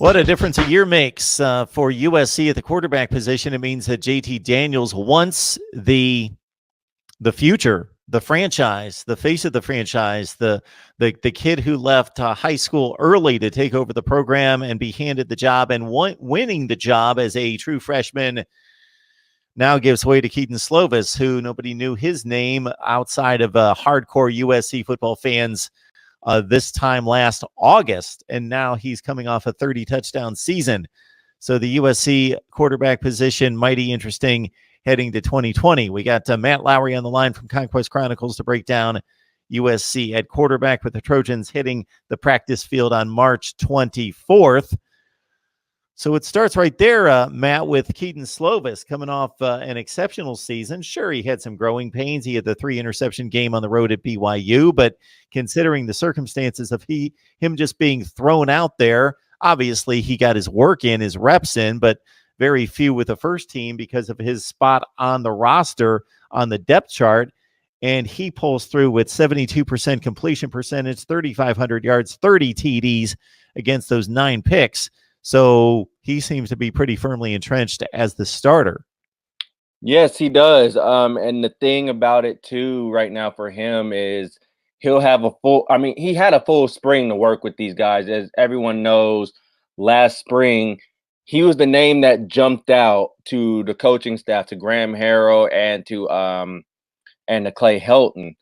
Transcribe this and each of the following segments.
What a difference a year makes for USC at the quarterback position. It means that JT Daniels, once the future, the franchise, the face of the franchise, the kid who left high school early to take over the program and be handed the job and winning the job as a true freshman, now gives way to Keaton Slovis, who nobody knew his name outside of hardcore USC football fans this time last August, and now he's coming off a 30-touchdown season. So the USC quarterback position, mighty interesting heading to 2020. We got Matt Lowry on the line from Conquest Chronicles to break down USC at quarterback, with the Trojans hitting the practice field on March 24th. So it starts right there, Matt, with Keaton Slovis coming off an exceptional season. Sure, he had some growing pains. He had the 3-interception game on the road at BYU, but considering the circumstances of him just being thrown out there, obviously he got his work in, his reps in, but very few with the first team because of his spot on the roster on the depth chart. And he pulls through with 72% completion percentage, 3,500 yards, 30 TDs against those 9 picks. So he seems to be pretty firmly entrenched as the starter. Yes, he does. And the thing about it too right now for him is he'll have a full, he had a full spring to work with these guys. As everyone knows, last spring, he was the name that jumped out to the coaching staff, to Graham Harrell and to Clay Helton.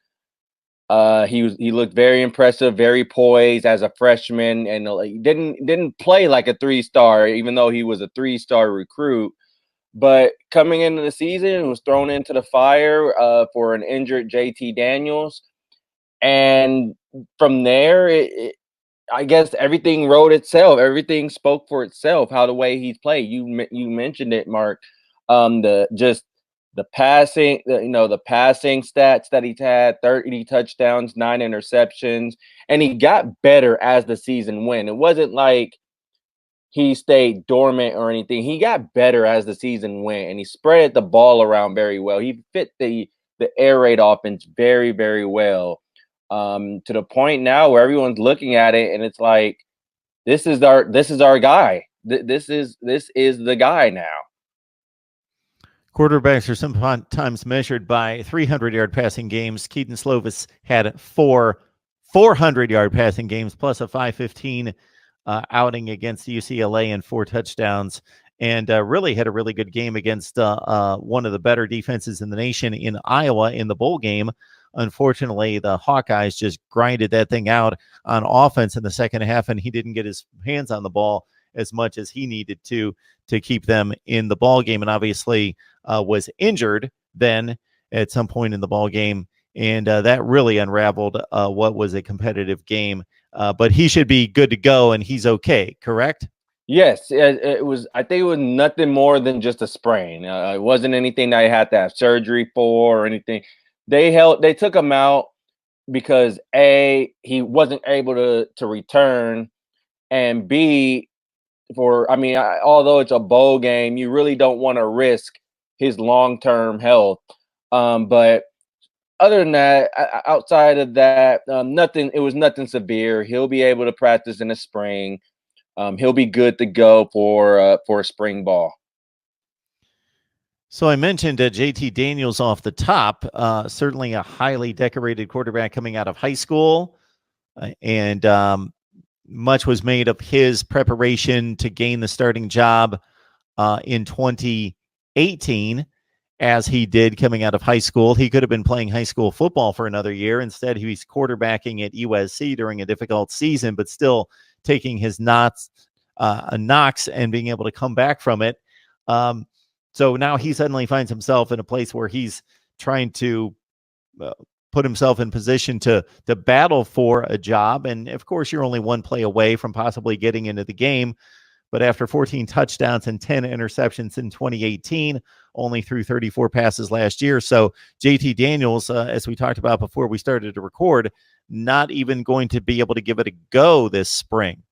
He looked very impressive, very poised as a freshman, and he didn't play like a 3-star, even though he was a 3-star recruit. But coming into the season, was thrown into the fire for an injured JT Daniels, and from there, I guess everything wrote itself. Everything spoke for itself. How the way he's played. You mentioned it, Mark. The passing, the passing stats that he's had, 30 touchdowns, 9 interceptions, and he got better as the season went. It wasn't like he stayed dormant or anything. He got better as the season went, and he spread the ball around very well. He fit the air raid offense very, very well, to the point now where everyone's looking at it and it's like, this is our guy. This is the guy now. Quarterbacks are sometimes measured by 300-yard passing games. Keaton Slovis had 4 400-yard passing games plus a 515 outing against UCLA and 4 touchdowns, and really had a really good game against one of the better defenses in the nation in Iowa in the bowl game. Unfortunately, the Hawkeyes just grinded that thing out on offense in the second half, and he didn't get his hands on the ball as much as he needed to keep them in the ball game, and obviously was injured then at some point in the ball game, and that really unraveled what was a competitive game. But he should be good to go, and he's okay, correct? Yes, it was. I think it was nothing more than just a sprain. It wasn't anything that I had to have surgery for or anything. They took him out because A, he wasn't able to return, and B, although it's a bowl game, you really don't want to risk his long-term health. But other than that, outside of that, nothing. It was nothing severe. He'll be able to practice in the spring. He'll be good to go for spring ball. So I mentioned JT Daniels off the top, certainly a highly decorated quarterback coming out of high school, and much was made of his preparation to gain the starting job in 2018, as he did coming out of high school. He could have been playing high school football for another year. Instead, he's quarterbacking at USC during a difficult season, but still taking his knocks and being able to come back from it. So now he suddenly finds himself in a place where he's trying to put himself in position to battle for a job. And of course, you're only one play away from possibly getting into the game. But after 14 touchdowns and 10 interceptions in 2018, only threw 34 passes last year. So JT Daniels, as we talked about before we started to record, not even going to be able to give it a go this spring.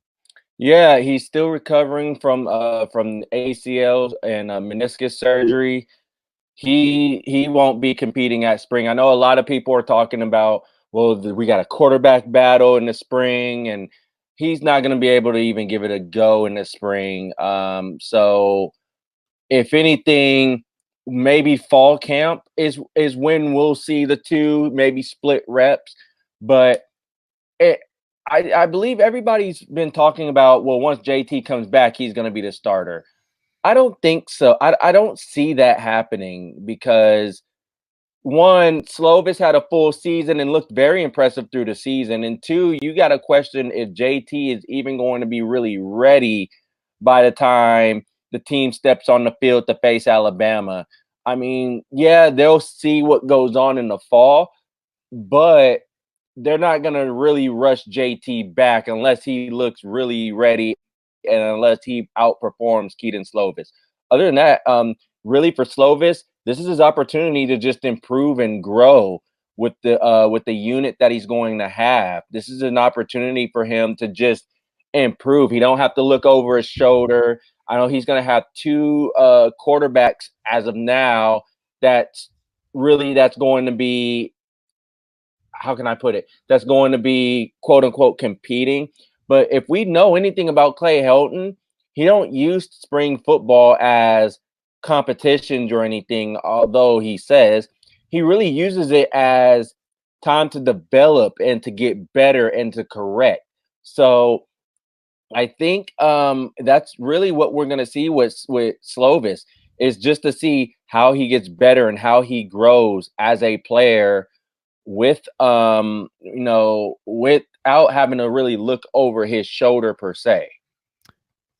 Yeah, he's still recovering from ACL and meniscus surgery. He won't be competing at spring. I know a lot of people are talking about, well, we got a quarterback battle in the spring, and he's not going to be able to even give it a go in the spring. So if anything, maybe fall camp is when we'll see the two maybe split reps. But I believe everybody's been talking about, well, once JT comes back, he's going to be the starter. I don't think so. I don't see that happening because one, Slovis had a full season and looked very impressive through the season. And two, you got to question if JT is even going to be really ready by the time the team steps on the field to face Alabama. I mean, yeah, they'll see what goes on in the fall, but they're not going to really rush JT back unless he looks really ready and unless he outperforms Keaton Slovis. Other than that, really for Slovis, this is his opportunity to just improve and grow with the unit that he's going to have. This is an opportunity for him to just improve. He don't have to look over his shoulder. I know he's going to have two quarterbacks as of now. That's going to be, how can I put it? That's going to be quote unquote competing. But if we know anything about Clay Helton, he don't use spring football as competitions or anything, although he says he really uses it as time to develop and to get better and to correct. So I think that's really what we're going to see with Slovis, is just to see how he gets better and how he grows as a player with without having to really look over his shoulder per se.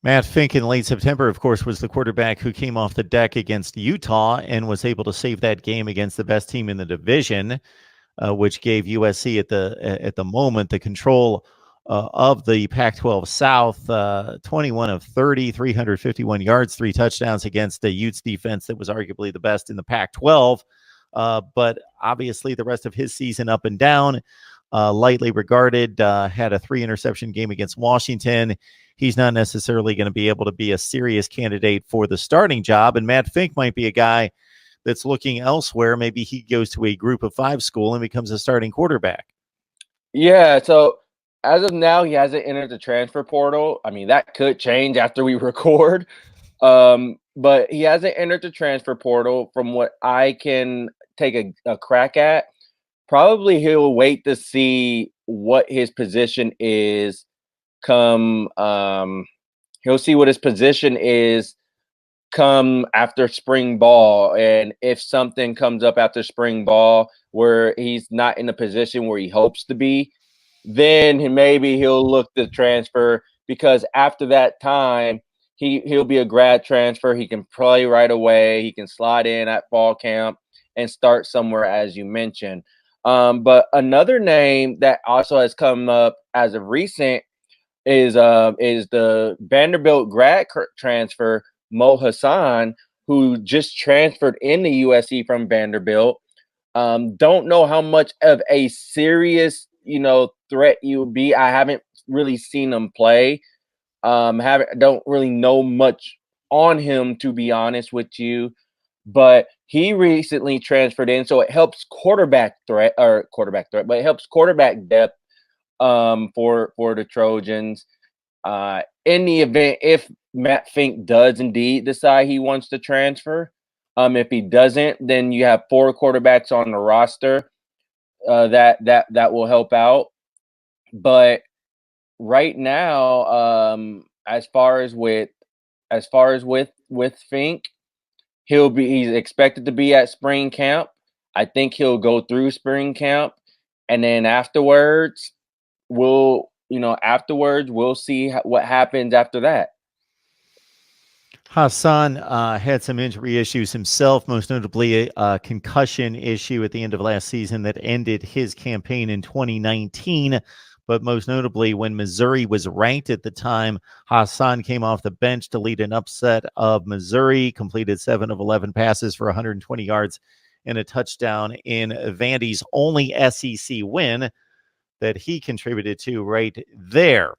Matt Fink in late September, of course, was the quarterback who came off the deck against Utah and was able to save that game against the best team in the division, which gave USC at the moment the control of the Pac-12 South. 21 of 30, 351 yards, 3 touchdowns against the Utes defense that was arguably the best in the Pac-12. But obviously the rest of his season up and down, lightly regarded, had a 3-interception game against Washington. He's not necessarily going to be able to be a serious candidate for the starting job. And Matt Fink might be a guy that's looking elsewhere. Maybe he goes to a group of 5 school and becomes a starting quarterback. Yeah. So as of now, he hasn't entered the transfer portal. I mean, that could change after we record. But he hasn't entered the transfer portal from what I can take a crack at. Probably he'll wait to see what his position is come he'll see what his position is come after spring ball, and if something comes up after spring ball where he's not in the position where he hopes to be, then maybe he'll look to transfer, because after that time he'll be a grad transfer. He can play right away. He can slide in at fall camp and start somewhere, as you mentioned. But another name that also has come up as of recent is the Vanderbilt grad transfer Mo Hassan, who just transferred in the USC from Vanderbilt. Don't know how much of a serious threat you would be. I haven't really seen him play. Don't really know much on him, to be honest with you. But he recently transferred in, so it helps quarterback threat, but it helps quarterback depth for the Trojans. In the event if Matt Fink does indeed decide he wants to transfer, if he doesn't, then you have 4 quarterbacks on the roster that will help out. But right now, as far as with Fink, he's expected to be at spring camp. I think he'll go through spring camp, and then afterwards we'll see what happens after that. Hassan had some injury issues himself, most notably a concussion issue at the end of last season that ended his campaign in 2019. But most notably, when Missouri was ranked at the time, Hassan came off the bench to lead an upset of Missouri, completed 7 of 11 passes for 120 yards and a touchdown in Vandy's only SEC win that he contributed to right there.